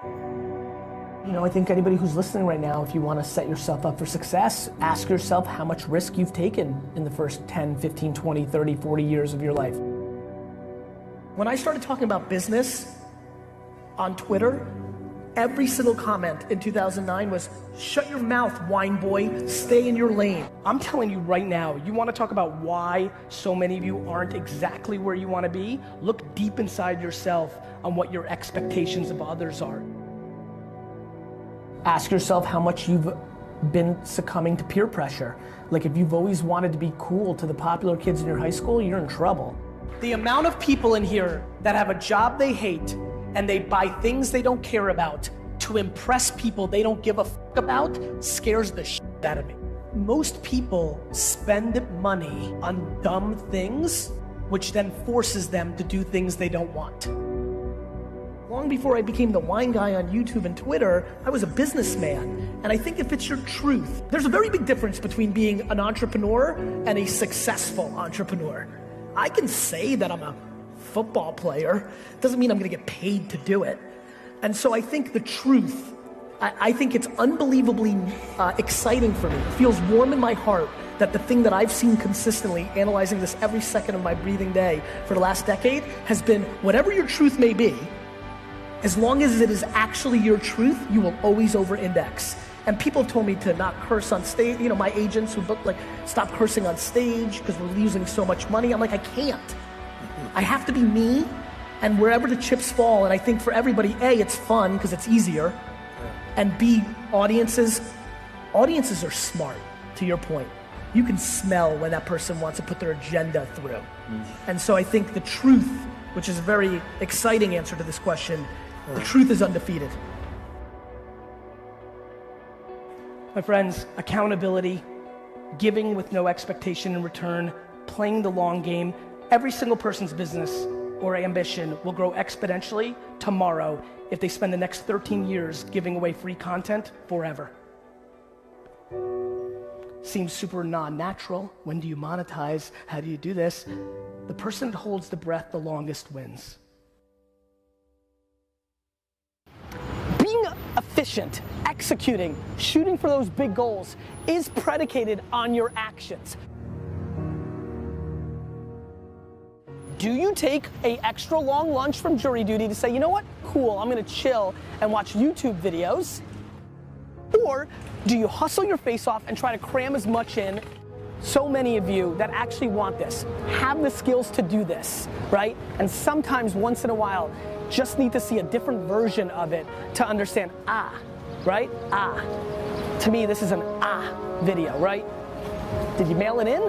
You know, I think anybody who's listening right now, if you want to set yourself up for success, ask yourself how much risk you've taken in the first 10, 15, 20, 30, 40 years of your life. When I started talking about business on Twitter, every single comment in 2009 was, shut your mouth, wine boy, stay in your lane. I'm telling you right now, you want to talk about why so many of you aren't exactly where you want to be? Look deep inside yourself on what your expectations of others are. Ask yourself how much you've been succumbing to peer pressure. Like if you've always wanted to be cool to the popular kids in your high school, you're in trouble. The amount of people in here that have a job they hate and they buy things they don't care about to impress people they don't give a fuck about scares the shit out of me. Most people spend money on dumb things, which then forces them to do things they don't want. Long before I became the wine guy on YouTube and Twitter, I was a businessman. And I think if it's your truth, there's a very big difference between being an entrepreneur and a successful entrepreneur. I can say that I'm a football player, doesn't mean I'm gonna get paid to do it. And so I think the truth, I think it's unbelievably exciting for me. It feels warm in my heart that the thing that I've seen consistently, analyzing this every second of my breathing day for the last decade, has been whatever your truth may be, as long as it is actually your truth, you will always over-index. And people have told me to not curse on stage. You know, my agents who book, like, stop cursing on stage because we're losing so much money. I'm like, I can't. I have to be me, and wherever the chips fall, and I think for everybody, A, it's fun because it's easier, and B, audiences are smart, to your point. You can smell when that person wants to put their agenda through. And so I think the truth, which is a very exciting answer to this question, the truth is undefeated. My friends, accountability, giving with no expectation in return, playing the long game, every single person's business or ambition will grow exponentially tomorrow if they spend the next 13 years giving away free content forever. Seems super non-natural. When do you monetize? How do you do this? The person that holds the breath the longest wins. Being efficient, executing, shooting for those big goals is predicated on your actions. Do you take an extra long lunch from jury duty to say, you know what, cool, I'm gonna chill and watch YouTube videos? Or do you hustle your face off and try to cram as much in? So many of you that actually want this, have the skills to do this, right? And sometimes once in a while, just need to see a different version of it to understand, right? To me, this is an video, right? Did you mail it in?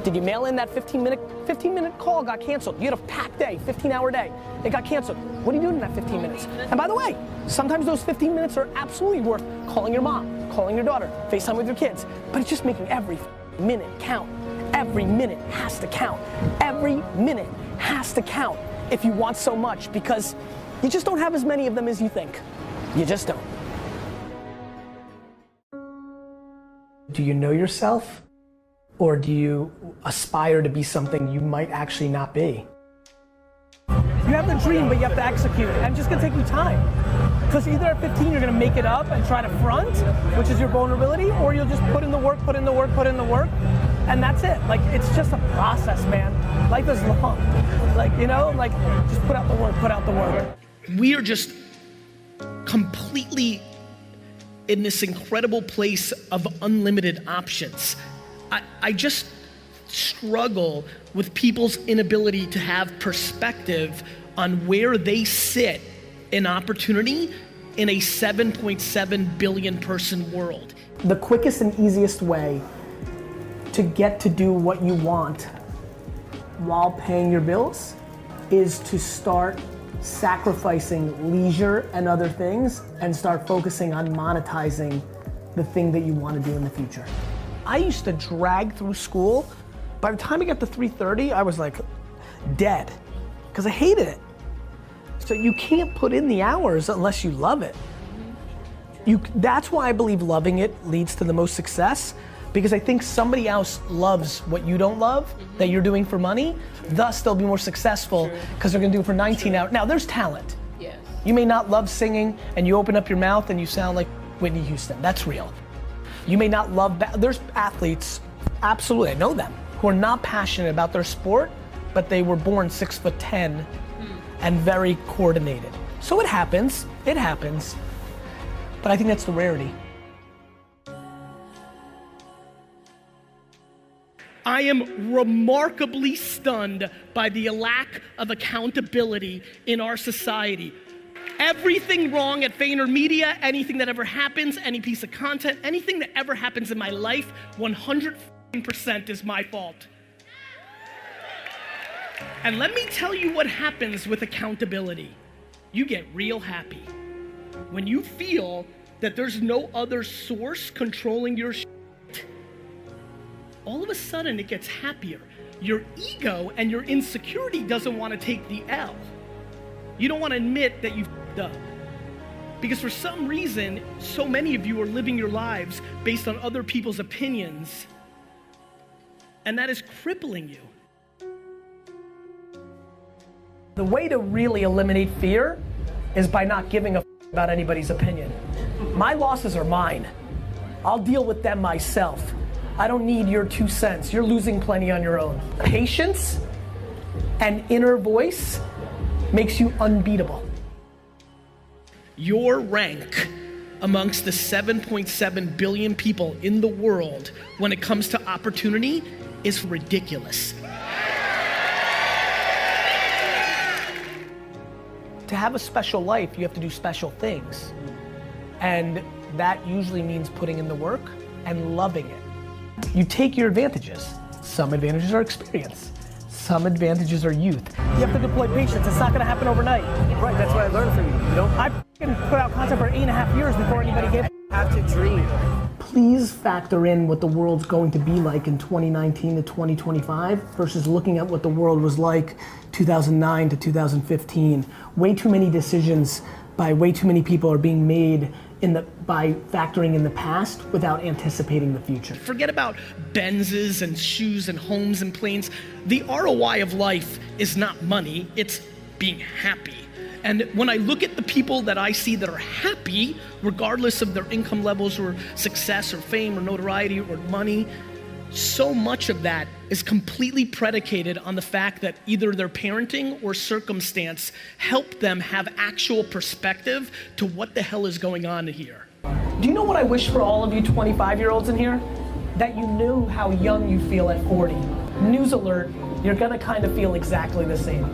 Did you mail in that 15-minute call got canceled? You had a packed day, 15-hour day. It got canceled. What are you doing in that 15 minutes? And by the way, sometimes those 15 minutes are absolutely worth calling your mom, calling your daughter, FaceTime with your kids. But it's just making every minute count. Every minute has to count. Every minute has to count if you want so much, because you just don't have as many of them as you think. You just don't. Do you know yourself? Or do you aspire to be something you might actually not be? You have the dream, but you have to execute it. And it's just gonna take you time. Because either at 15 you're gonna make it up and try to front, which is your vulnerability, or you'll just put in the work, and that's it. Like, it's just a process, man. Life is long. Like, you know, like, just put out the work. We are just completely in this incredible place of unlimited options. I just struggle with people's inability to have perspective on where they sit in opportunity in a 7.7 billion person world. The quickest and easiest way to get to do what you want while paying your bills is to start sacrificing leisure and other things and start focusing on monetizing the thing that you want to do in the future. I used to drag through school. By the time I got to 3:30, I was like dead, because I hated it. So you can't put in the hours unless you love it. That's why I believe loving it leads to the most success, because I think somebody else loves what you don't love, that you're doing for money, thus they'll be more successful because they're gonna do it for 19 hours. Now there's talent. Yes. You may not love singing and you open up your mouth and you sound like Whitney Houston. That's real. You may not love, there's athletes, absolutely, I know them, who are not passionate about their sport, but they were born 6'10" and very coordinated. So it happens, but I think that's the rarity. I am remarkably stunned by the lack of accountability in our society. Everything wrong at VaynerMedia, anything that ever happens, any piece of content, anything that ever happens in my life, 100% is my fault. And let me tell you what happens with accountability. You get real happy. When you feel that there's no other source controlling your shit, all of a sudden it gets happier. Your ego and your insecurity doesn't want to take the L. You don't want to admit that you f***ed up. Because for some reason, so many of you are living your lives based on other people's opinions, and that is crippling you. The way to really eliminate fear is by not giving a f*** about anybody's opinion. My losses are mine. I'll deal with them myself. I don't need your 2 cents. You're losing plenty on your own. Patience and inner voice makes you unbeatable. Your rank amongst the 7.7 billion people in the world when it comes to opportunity is ridiculous. To have a special life, you have to do special things. And that usually means putting in the work and loving it. You take your advantages. Some advantages are experience. Some advantages are youth. You have to deploy patience. It's not going to happen overnight. Right, that's what I learned from you. You know, I put out content for 8.5 years before anybody gave. Have to dream. Please factor in what the world's going to be like in 2019 to 2025 versus looking at what the world was like 2009 to 2015. Way too many decisions by way too many people are being made by factoring in the past without anticipating the future. Forget about Benzes and shoes and homes and planes. The ROI of life is not money, it's being happy. And when I look at the people that I see that are happy, regardless of their income levels or success or fame or notoriety or money, so much of that is completely predicated on the fact that either their parenting or circumstance helped them have actual perspective to what the hell is going on here. Do you know what I wish for all of you 25-year-olds in here? That you knew how young you feel at 40. News alert, you're gonna kind of feel exactly the same.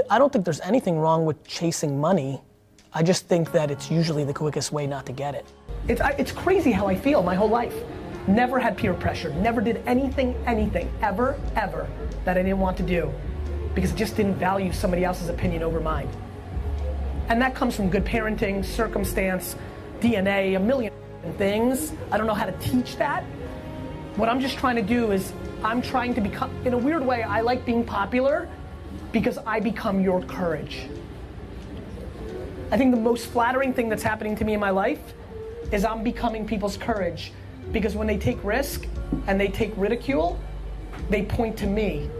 I don't think there's anything wrong with chasing money. I just think that it's usually the quickest way not to get it. It's crazy how I feel my whole life. Never had peer pressure, never did anything, ever, that I didn't want to do because I just didn't value somebody else's opinion over mine. And that comes from good parenting, circumstance, DNA, a million things. I don't know how to teach that. What I'm just trying to do is I'm trying to become, in a weird way, I like being popular because I become your courage. I think the most flattering thing that's happening to me in my life is I'm becoming people's courage. Because when they take risk and they take ridicule, they point to me.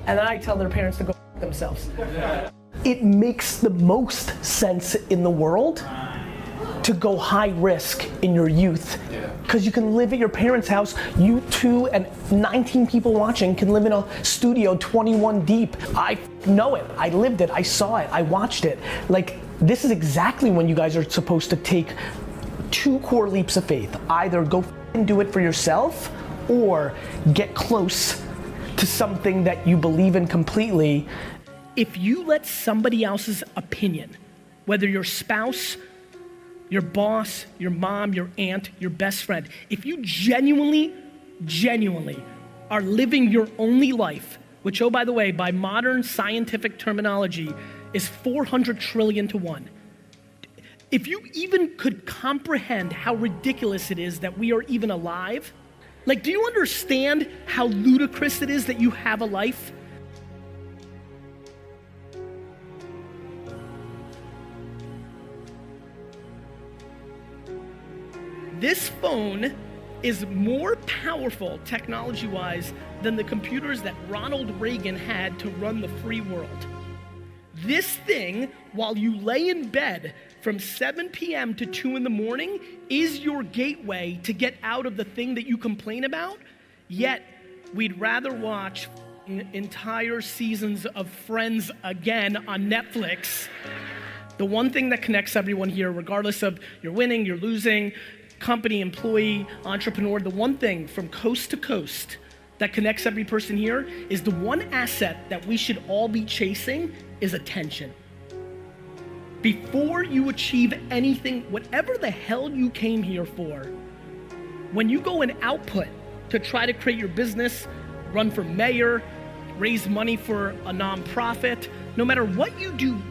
And then I tell their parents to go f*** themselves. It makes the most sense in the world to go high risk in your youth. Because you can live at your parents' house, you two and 19 people watching can live in a studio 21 deep. I know it, I lived it, I saw it, I watched it. Like, this is exactly when you guys are supposed to take 2 core leaps of faith. Either go and do it for yourself or get close to something that you believe in completely. If you let somebody else's opinion, whether your spouse, your boss, your mom, your aunt, your best friend, if you genuinely are living your only life, which, oh, by the way, by modern scientific terminology is 400 trillion to 1. If you even could comprehend how ridiculous it is that we are even alive, like, do you understand how ludicrous it is that you have a life? This phone is more powerful technology-wise than the computers that Ronald Reagan had to run the free world. This thing, while you lay in bed from 7 p.m. to 2 in the morning, is your gateway to get out of the thing that you complain about, yet we'd rather watch entire seasons of Friends again on Netflix. The one thing that connects everyone here, regardless of you're winning, you're losing, company, employee, entrepreneur, the one thing from coast to coast that connects every person here is the one asset that we should all be chasing is attention. Before you achieve anything, whatever the hell you came here for, when you go and output to try to create your business, run for mayor, raise money for a nonprofit, no matter what you do,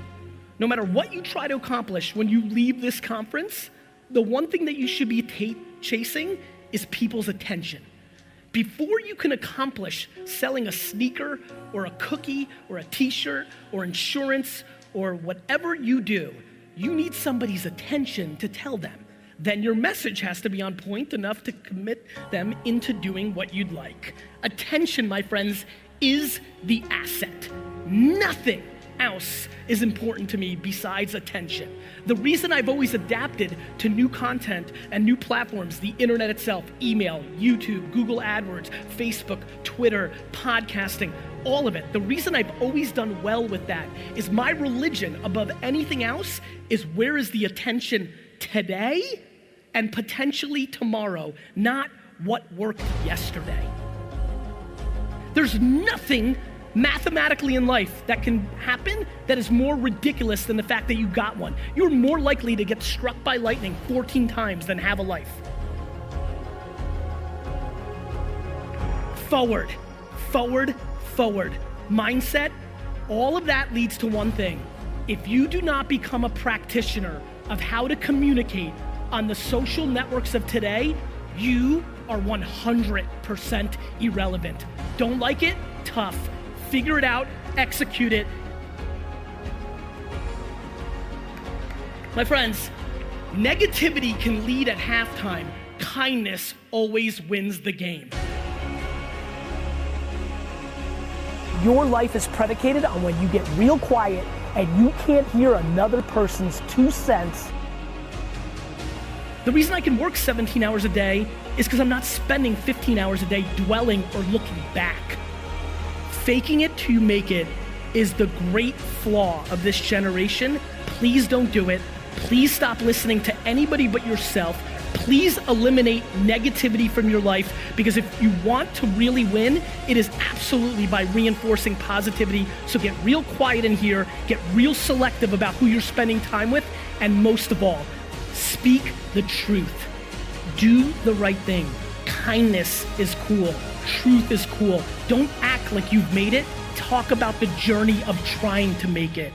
no matter what you try to accomplish, when you leave this conference, the one thing that you should be chasing is people's attention. Before you can accomplish selling a sneaker or a cookie or a t-shirt or insurance or whatever you do, you need somebody's attention to tell them. Then your message has to be on point enough to commit them into doing what you'd like. Attention, my friends, is the asset. Nothing else is important to me besides attention. The reason I've always adapted to new content and new platforms, the internet itself, email, YouTube, Google AdWords, Facebook, Twitter, podcasting, all of it. The reason I've always done well with that is my religion above anything else is where is the attention today and potentially tomorrow, not what worked yesterday. There's nothing mathematically in life that can happen that is more ridiculous than the fact that you got one. You're more likely to get struck by lightning 14 times than have a life. Forward, forward, forward. Mindset, all of that leads to one thing. If you do not become a practitioner of how to communicate on the social networks of today, you are 100% irrelevant. Don't like it? Tough. Figure it out, execute it. My friends, negativity can lead at halftime. Kindness always wins the game. Your life is predicated on when you get real quiet and you can't hear another person's 2 cents. The reason I can work 17 hours a day is because I'm not spending 15 hours a day dwelling or looking back. Faking it till you make it is the great flaw of this generation. Please don't do it. Please stop listening to anybody but yourself. Please eliminate negativity from your life, because if you want to really win, it is absolutely by reinforcing positivity. So get real quiet in here, get real selective about who you're spending time with, and most of all, speak the truth. Do the right thing. Kindness is cool. Truth is cool. Don't act like you've made it. Talk about the journey of trying to make it.